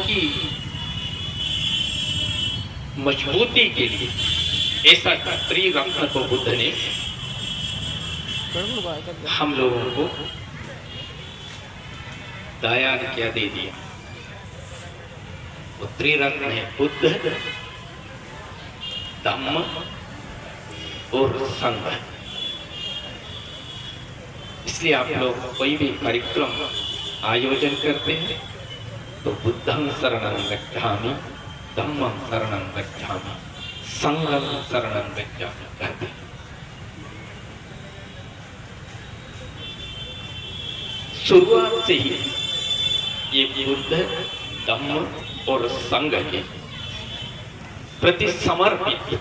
की मजबूती के लिए ऐसा त्रिरत्न को बुद्ध ने हम लोगों को दायान क्या दे दिया। वो त्रिरत्न है बुद्ध, धम्म और संघ। इसलिए आप लोग कोई भी कार्यक्रम आयोजन करते हैं तो बुद्धं शरणं गच्छामि, धम्मं शरणं गच्छामि, संघं शरणं गच्छामि कहते हैं। शुरुआत से ही ये बुद्ध, धम्म और संघ के प्रति समर्पित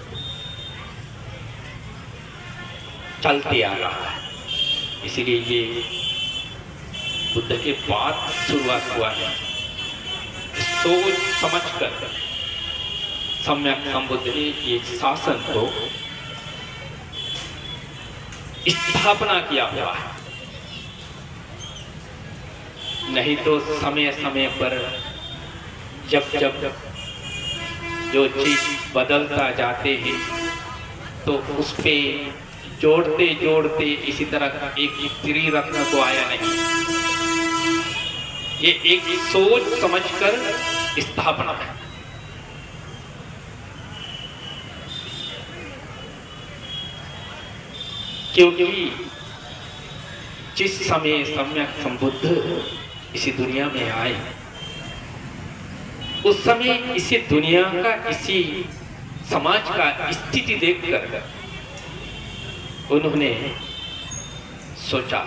चलते आ रहा है। इसीलिए ये बुद्ध के बाद शुरुआत हुआ है। सोच समझकर सम्यक संबुद्ध ने ये शासन को स्थापना किया हुआ है। नहीं तो समय समय पर जब जब जो चीज बदलता जाते हैं तो उस पे जोड़ते जोड़ते इसी तरह एक त्रिरत्न को आया नहीं। ये एक सोच समझकर स्थापना है। क्योंकि जिस समय सम्यक संबुद्ध इसी दुनिया में आए उस समय इसी दुनिया का, इसी समाज का स्थिति देखकर उन्होंने सोचा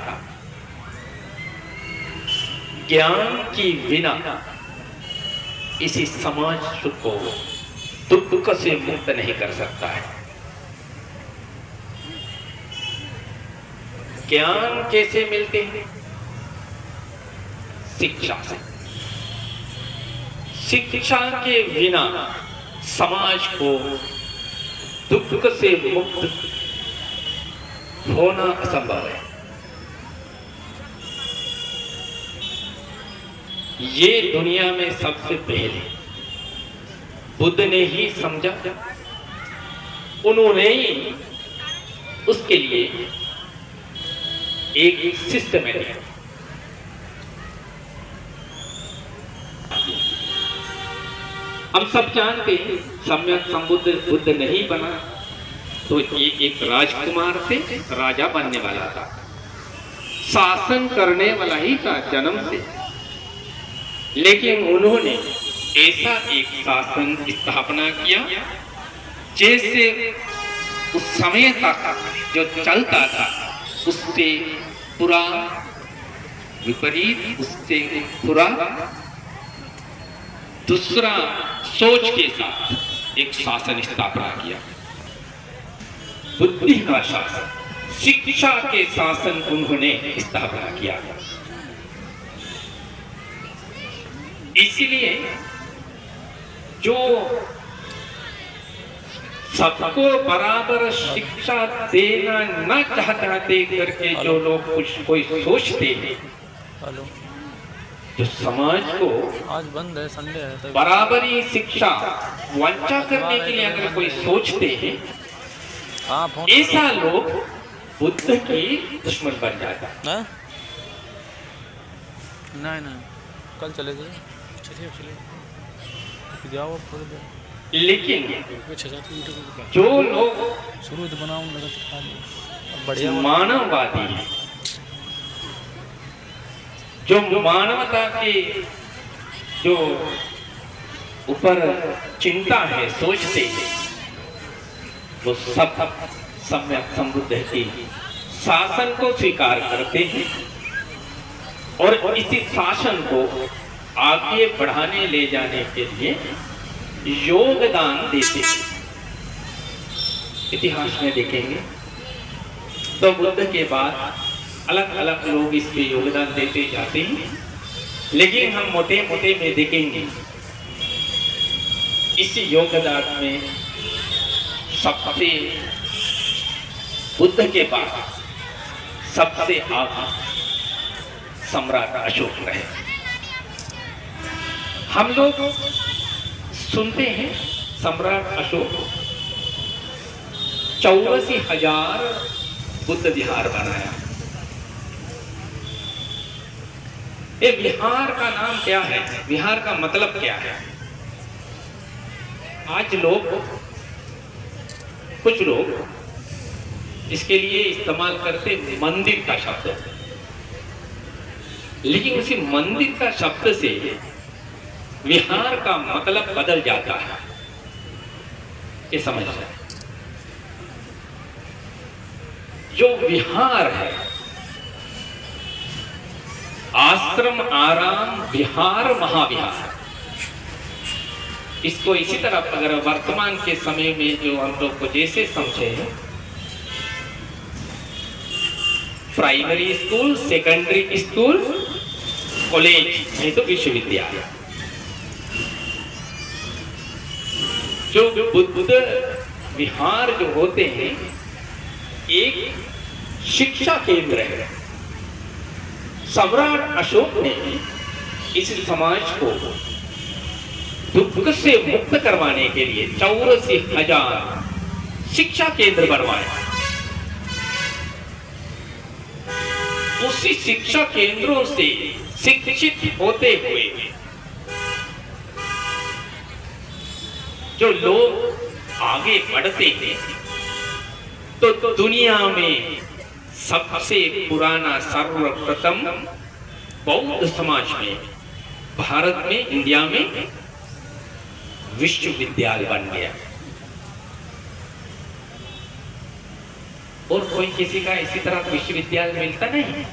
ज्ञान की बिना इसी समाज को दुख से मुक्त नहीं कर सकता है। ज्ञान कैसे मिलते हैं? शिक्षा से। शिक्षा के बिना समाज को दुख से मुक्त होना असंभव है। ये दुनिया में सबसे पहले बुद्ध ने ही समझा, उन्होंने ही उसके लिए एक सिस्टमैटिक हम सब जानते हैं सम्यक संबुद्ध बुद्ध नहीं बना तो ये एक राजकुमार से राजा बनने वाला था, शासन करने वाला ही था जन्म से। लेकिन उन्होंने ऐसा एक शासन स्थापना किया जैसे उस समय तक जो चलता था उससे पूरा विपरीत, उससे पूरा दूसरा सोच के साथ एक शासन स्थापना किया। बुद्धि का शासन, शिक्षा के शासन उन्होंने स्थापना किया। इसलिए जो सबको बराबर शिक्षा देना न चाहते करके जो लोग कुछ कोई सोचते हैं, जो समाज को आज बंद है, संडे है तो बराबरी शिक्षा वंचा करने के लिए अगर कोई सोचते हैं, ऐसा लोग बुद्ध की दुश्मन बन जाता है। नहीं कल चले जाओ थोड़ी देर। लेकिन जो लोग शुरू तो बनाऊं बढ़िया मानववादी है, जो मानवता के जो ऊपर चिंता है, सोचते हैं, वो सब सम्यक संबुद्ध की शासन को स्वीकार करते हैं और इसी शासन को आगे बढ़ाने ले जाने के लिए योगदान देते हैं। इतिहास में देखेंगे तो बुद्ध के बाद अलग अलग लोग इस पे योगदान देते जाते हैं, लेकिन हम मोटे मोटे में देखेंगे इस योगदान में सबसे बुद्ध के बाद सबसे आगे सम्राट अशोक रहे। हम लोग सुनते हैं सम्राट अशोक 84,000 बुद्ध विहार बनाया। ये विहार का नाम क्या है, विहार का मतलब क्या है? आज कुछ लोग इसके लिए इस्तेमाल करते मंदिर का शब्द, लेकिन उसी मंदिर का शब्द से विहार का मतलब बदल जाता है। ये समझ लें, जो विहार है, आश्रम, आराम, विहार, महाविहार, इसको इसी तरह अगर वर्तमान के समय में जो हम लोग को जैसे समझे, primary school, secondary school, college, नहीं तो विश्वविद्यालय, जो बुद्ध विहार जो होते हैं एक शिक्षा केंद्र है। सम्राट अशोक ने इस समाज को दुख से मुक्त करवाने के लिए 84,000 शिक्षा केंद्र बनवाए। उसी शिक्षा केंद्रों से शिक्षित होते हुए जो लोग आगे बढ़ते हैं, तो दुनिया में सबसे पुराना सर्वप्रथम बौद्ध समाज में, भारत में, इंडिया में विश्वविद्यालय बन गया। और कोई किसी का इसी तरह विश्वविद्यालय मिलता नहीं,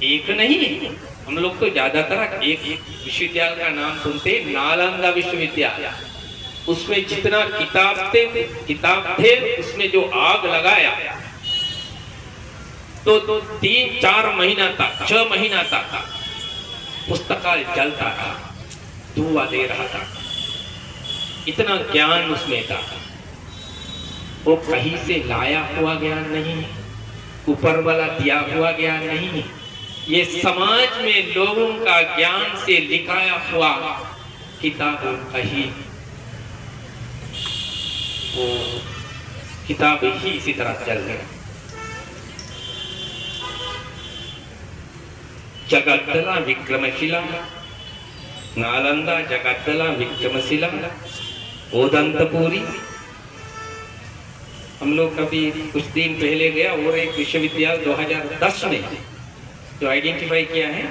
एक नहीं, हम लोग तो ज्यादातर एक विश्वविद्यालय का नाम सुनते, नालंदा विश्वविद्यालय। उसमें जितना किताब थे उसमें जो आग लगाया तो 3-4 महीना तक, 6 महीना तक पुस्तकालय जलता था, धुआं दे रहा था। इतना ज्ञान उसमें था। वो कहीं से लाया हुआ ज्ञान नहीं, ऊपर वाला दिया हुआ ज्ञान नहीं, ये समाज में लोगों का ज्ञान से लिखाया हुआ किताबों का ही, वो किताब ही इसी तरह चल रही। जगद्दला विक्रमशिला, नालंदा, जगद्दला, विक्रमशिला, ओदंतपुरी। हम लोग कभी कुछ दिन पहले गया, और एक विश्वविद्यालय 2010 में जो आइडेंटिफाई किया है,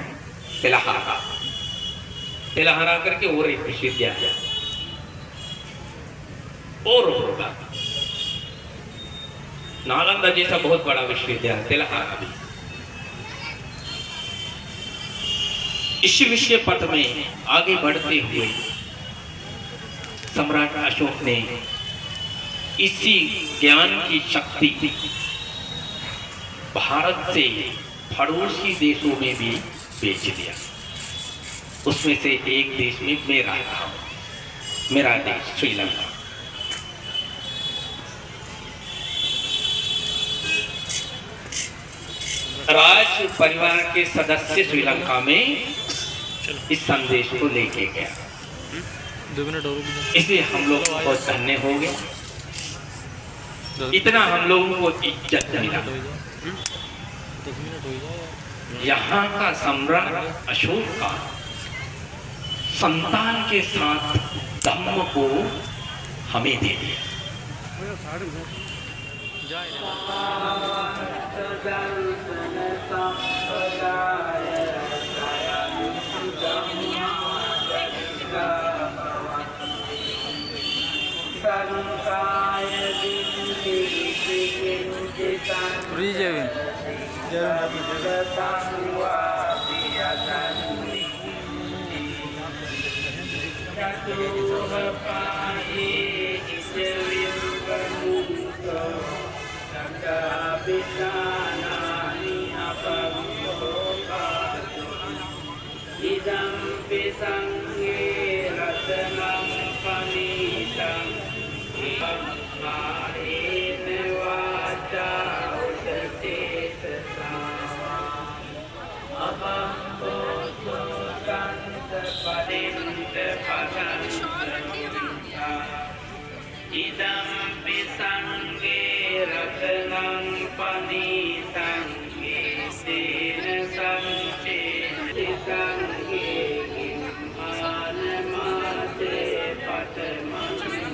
तेलहारा करके और एक विश्वविद्यालय और होगा। नालंदा जैसा बहुत बड़ा विश्वविद्यालय तेलहारा भी। इस विषय पथ में आगे बढ़ते हुए सम्राट अशोक ने इसी ज्ञान की शक्ति भारत से पड़ोसी देशों में भी बेच दिया। उसमें से एक देश में मेरा देश श्रीलंका। राज परिवार के सदस्य श्रीलंका में इस संदेश को लेके गया। 2 मिनट और, इसलिए हम लोग बहुत धन्य हो गए, इतना हम लोगों को इज्जत मिला। 10 मिनट हो जाए। यहाँ का सम्राट अशोक का संतान के साथ धम्म को हमें दे दिया। इदम्पि संगे रत्नं पनीतं तेन संचेतितंगे मानमाते पतमन्ति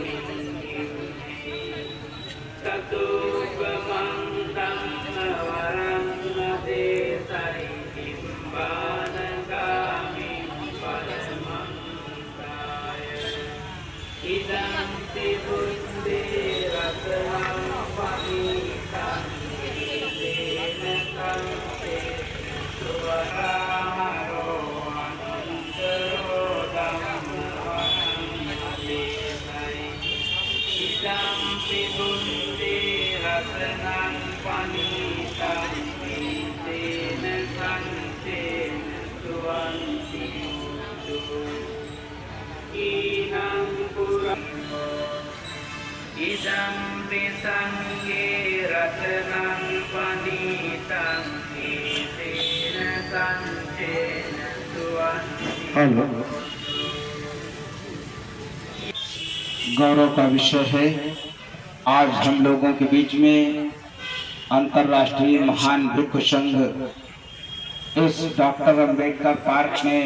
ततोपमन्तं वरं देशै किम्बानगामि परमन्ताय इदम्पि बुद्धे रत्नं पनीतं तेन संचे सुवरारो अनन्तरो धम्मवनं इदम्पि बुद्धे रत्नं पनीतं तेन संचे सुवन्ति ईनं पुरम् इदम्पि संगे रत्नं पनीतं तेन संचेन सुवन्ति। हेलो, गौरव का विषय है। आज हम लोगों के बीच में अंतर्राष्ट्रीय महान भिक्षु संघ इस डॉक्टर अंबेडकर पार्क में